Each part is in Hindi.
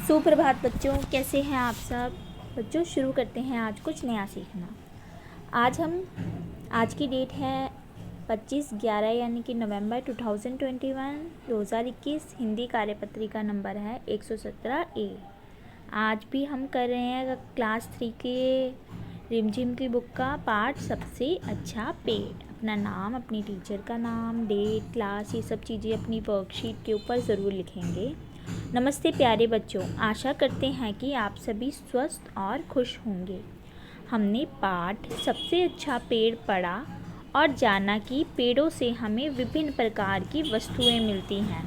सुप्रभात बच्चों, कैसे हैं आप सब। बच्चों शुरू करते हैं आज कुछ नया सीखना। आज की डेट है 25/11 यानी कि नवंबर 2021। हिंदी कार्यपत्रिका नंबर है 117A। आज भी हम कर रहे हैं क्लास 3 के रिमझिम की बुक का पाठ सबसे अच्छा पेड़। अपना नाम, अपनी टीचर का नाम, डेट, क्लास, ये सब चीज़ें अपनी वर्कशीट के ऊपर ज़रूर लिखेंगे। नमस्ते प्यारे बच्चों, आशा करते हैं कि आप सभी स्वस्थ और खुश होंगे। हमने पाठ सबसे अच्छा पेड़ पढ़ा और जाना कि पेड़ों से हमें विभिन्न प्रकार की वस्तुएं मिलती हैं।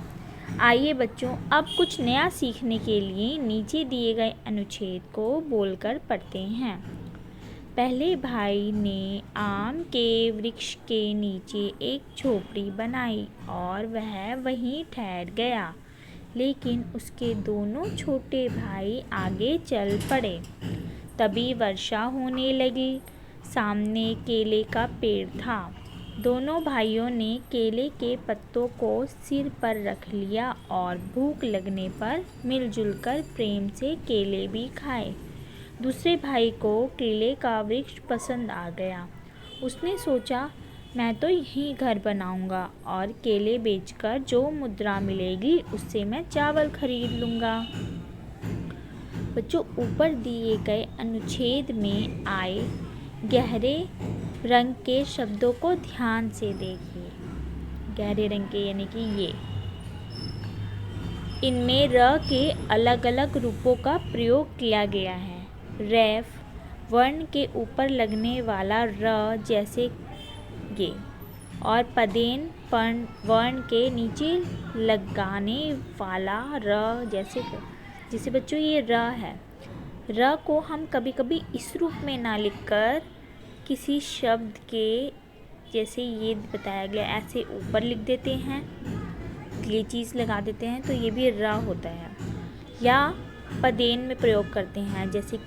आइए बच्चों, अब कुछ नया सीखने के लिए नीचे दिए गए अनुच्छेद को बोलकर पढ़ते हैं। पहले भाई ने आम के वृक्ष के नीचे एक झोपड़ी बनाई और वह वहीं ठहर गया, लेकिन उसके दोनों छोटे भाई आगे चल पड़े। तभी वर्षा होने लगी। सामने केले का पेड़ था। दोनों भाइयों ने केले के पत्तों को सिर पर रख लिया और भूख लगने पर मिलजुल कर प्रेम से केले भी खाए। दूसरे भाई को केले का वृक्ष पसंद आ गया। उसने सोचा, मैं तो यहीं घर बनाऊंगा और केले बेचकर जो मुद्रा मिलेगी उससे मैं चावल खरीद लूँगा। बच्चों, ऊपर दिए गए अनुच्छेद में आए गहरे रंग के शब्दों को ध्यान से देखिए। गहरे रंग के यानी कि ये। इनमें र के अलग अलग रूपों का प्रयोग किया गया है। रेफ वर्ण के ऊपर लगने वाला र, जैसे ये, और पदेन वर्ण के नीचे लगाने वाला र, जैसे बच्चों ये र है। र को हम कभी कभी इस रूप में ना लिखकर किसी शब्द के, जैसे ये बताया गया, ऐसे ऊपर लिख देते हैं, ये चीज़ लगा देते हैं, तो ये भी र होता है। या पदेन में प्रयोग करते हैं, जैसे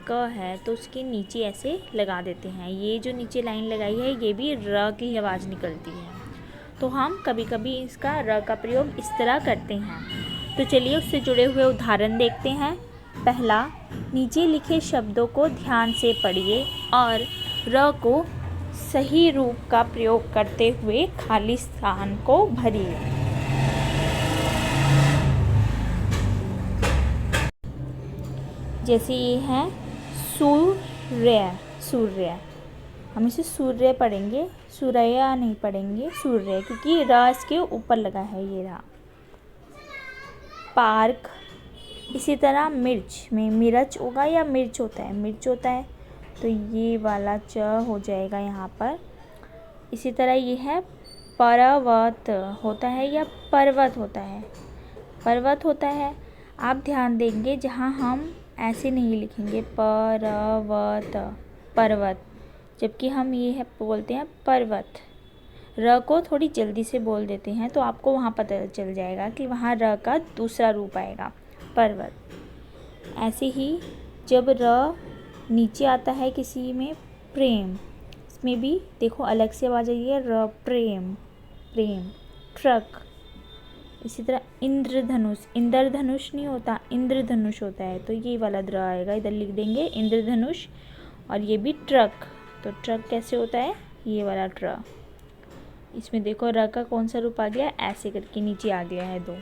क है तो उसके नीचे ऐसे लगा देते हैं। ये जो नीचे लाइन लगाई है ये भी र की आवाज़ निकलती है, तो हम कभी कभी इसका र का प्रयोग इस तरह करते हैं। तो चलिए उससे जुड़े हुए उदाहरण देखते हैं। पहला, नीचे लिखे शब्दों को ध्यान से पढ़िए और र को सही रूप का प्रयोग करते हुए खाली स्थान को भरिए। जैसे ये है सूर्य, हम इसे सूर्य पढ़ेंगे, सूर्या नहीं पढ़ेंगे, सूर्य, क्योंकि र इसके ऊपर लगा है, ये रहा। पार्क, इसी तरह मिर्च में मिर्च होगा या मिर्च होता है, मिर्च होता है, तो ये वाला च हो जाएगा यहाँ पर। इसी तरह ये है पर्वत होता है या पर्वत होता है, पर्वत होता है। आप ध्यान देंगे जहाँ हम ऐसे नहीं लिखेंगे पर्वत, जबकि हम ये है बोलते हैं पर्वत। र को थोड़ी जल्दी से बोल देते हैं, तो आपको वहाँ पता चल जाएगा कि वहाँ र का दूसरा रूप आएगा, पर्वत। ऐसे ही जब र नीचे आता है किसी में, प्रेम, इसमें भी देखो अलग से आवाज़ आई है, र, प्रेम, ट्रक। इसी तरह इंद्रधनुष नहीं होता, इंद्रधनुष होता है, तो ये वाला द्र आएगा, इधर लिख देंगे इंद्रधनुष। और ये भी ट्रक, तो ट्रक कैसे होता है, ये वाला ट्र। इसमें देखो र का कौन सा रूप आ गया, ऐसे करके नीचे आ गया है 2,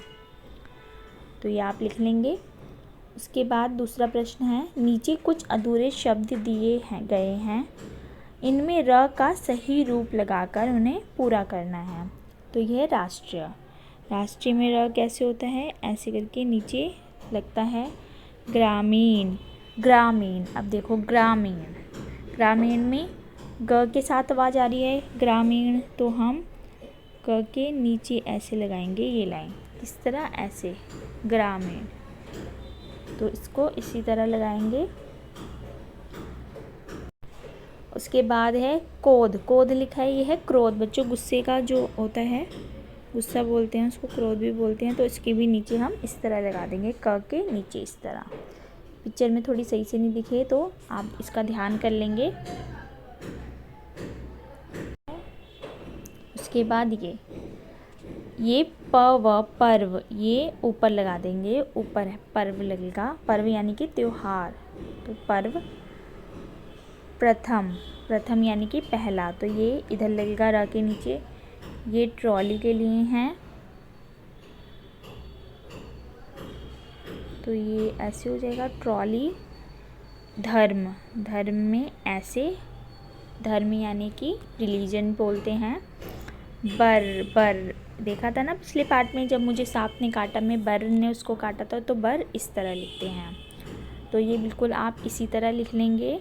तो ये आप लिख लेंगे। उसके बाद दूसरा प्रश्न है, नीचे कुछ अधूरे शब्द दिए गए हैं, इनमें र का सही रूप लगाकर उन्हें पूरा करना है। तो यह राष्ट्रीय में र कैसे होता है, ऐसे करके नीचे लगता है। ग्रामीण, अब देखो ग्रामीण में ग के साथ आवाज़ आ रही है, ग्रामीण, तो हम ग के नीचे ऐसे लगाएंगे, ये लाइन इस तरह, ऐसे ग्रामीण, तो इसको इसी तरह लगाएंगे। उसके बाद है क्रोध लिखा है, ये है क्रोध। बच्चों, गुस्से का जो होता है, गुस्सा बोलते हैं उसको, क्रोध भी बोलते हैं, तो इसके भी नीचे हम इस तरह लगा देंगे, क के नीचे इस तरह। पिक्चर में थोड़ी सही से नहीं दिखे तो आप इसका ध्यान कर लेंगे। उसके बाद ये प व पर्व, ये ऊपर लगा देंगे, ऊपर है पर्व लगेगा, पर्व यानी कि त्योहार, तो पर्व। प्रथम, प्रथम यानी कि पहला, तो ये इधर लगेगा र के नीचे। ये ट्रॉली के लिए हैं, तो ये ऐसे हो जाएगा ट्रॉली। धर्म, धर्म में ऐसे, धर्म यानी कि रिलीजन बोलते हैं। बर, बर देखा था ना पिछले पार्ट में जब मुझे सांप ने काटा, मैं बर ने उसको काटा था, तो बर इस तरह लिखते हैं, तो ये बिल्कुल आप इसी तरह लिख लेंगे।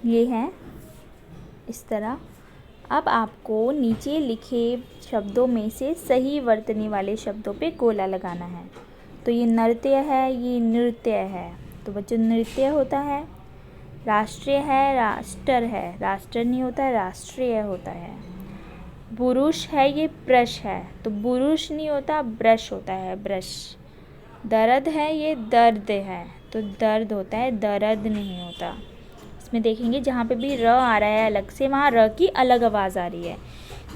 ये है इस तरह। अब आपको नीचे लिखे शब्दों में से सही वर्तनी वाले शब्दों पे गोला लगाना है। तो ये नृत्य है, ये नृत्य है, तो बच्चों नृत्य होता है। राष्ट्रीय है, राष्ट्र है, राष्ट्र नहीं होता है, राष्ट्रीय होता है। बुरुष है, ये ब्रश है, तो बुरुष नहीं होता, ब्रश होता है, ब्रश। दर्द है, ये दर्द है, तो दर्द होता है, दर्द नहीं होता। इसमें देखेंगे जहाँ पे भी र आ रहा है अलग से, वहाँ र की अलग आवाज़ आ रही है,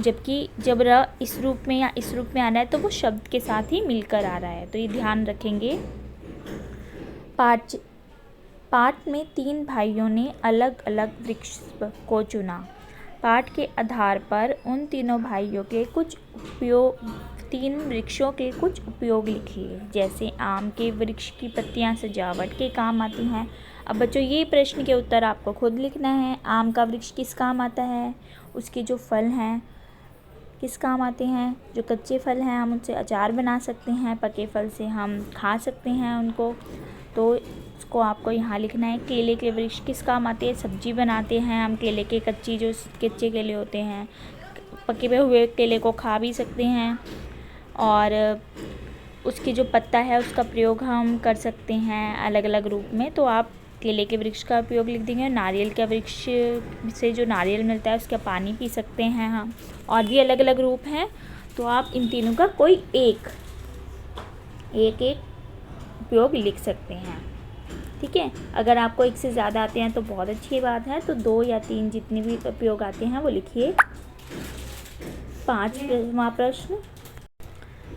जबकि जब र इस रूप में या इस रूप में आना है तो वो शब्द के साथ ही मिलकर आ रहा है, तो ये ध्यान रखेंगे। पाठ में 3 भाइयों ने अलग अलग वृक्ष को चुना। पाठ के आधार पर उन तीनों भाइयों के कुछ उपयोग, 3 वृक्षों के कुछ उपयोग लिखिए। जैसे आम के वृक्ष की पत्तियां सजावट के काम आती हैं। अब बच्चों ये प्रश्न के उत्तर आपको खुद लिखना है। आम का वृक्ष किस काम आता है, उसके जो फल हैं किस काम आते हैं। जो कच्चे फल हैं हम उनसे अचार बना सकते हैं, पके फल से हम खा सकते हैं उनको, तो उसको आपको यहाँ लिखना है। केले के वृक्ष किस काम आते हैं, सब्जी बनाते हैं हम केले के, जो कच्चे केले होते हैं, पके हुए केले को खा भी सकते हैं, और उसकी जो पत्ता है उसका प्रयोग हम कर सकते हैं अलग अलग रूप में। तो आप केले के वृक्ष का उपयोग लिख देंगे। नारियल का वृक्ष से जो नारियल मिलता है उसका पानी पी सकते हैं हम, और भी अलग अलग रूप हैं, तो आप इन तीनों का कोई एक उपयोग लिख सकते हैं, ठीक है। अगर आपको एक से ज़्यादा आते हैं तो बहुत अच्छी बात है, तो 2 या 3 जितने भी उपयोग आते हैं वो लिखिए। 5वां प्रश्न,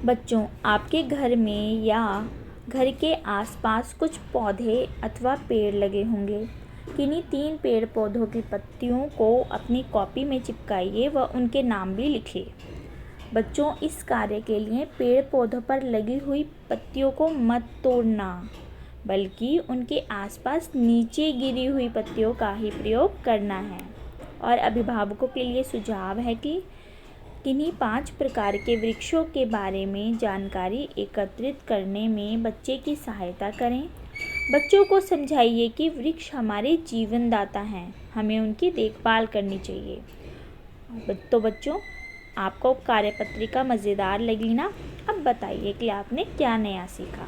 बच्चों आपके घर में या घर के आसपास कुछ पौधे अथवा पेड़ लगे होंगे। किन्हीं 3 पेड़ पौधों की पत्तियों को अपनी कॉपी में चिपकाइए व उनके नाम भी लिखिए। बच्चों इस कार्य के लिए पेड़ पौधों पर लगी हुई पत्तियों को मत तोड़ना, बल्कि उनके आसपास नीचे गिरी हुई पत्तियों का ही प्रयोग करना है। और अभिभावकों के लिए सुझाव है कि किन्हीं 5 प्रकार के वृक्षों के बारे में जानकारी एकत्रित करने में बच्चे की सहायता करें। बच्चों को समझाइए कि वृक्ष हमारे जीवनदाता हैं, हमें उनकी देखभाल करनी चाहिए। तो बच्चों आपको कार्यपत्रिका मज़ेदार लगी ना? अब बताइए कि आपने क्या नया सीखा।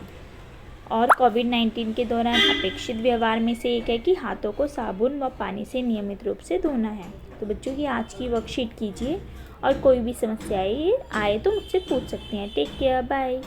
और कोविड-19 के दौरान अपेक्षित व्यवहार में से एक है कि हाथों को साबुन व पानी से नियमित रूप से धोना है। तो बच्चों की आज की वर्कशीट कीजिए, और कोई भी समस्याएं आए तो मुझसे पूछ सकते हैं। Take care, bye.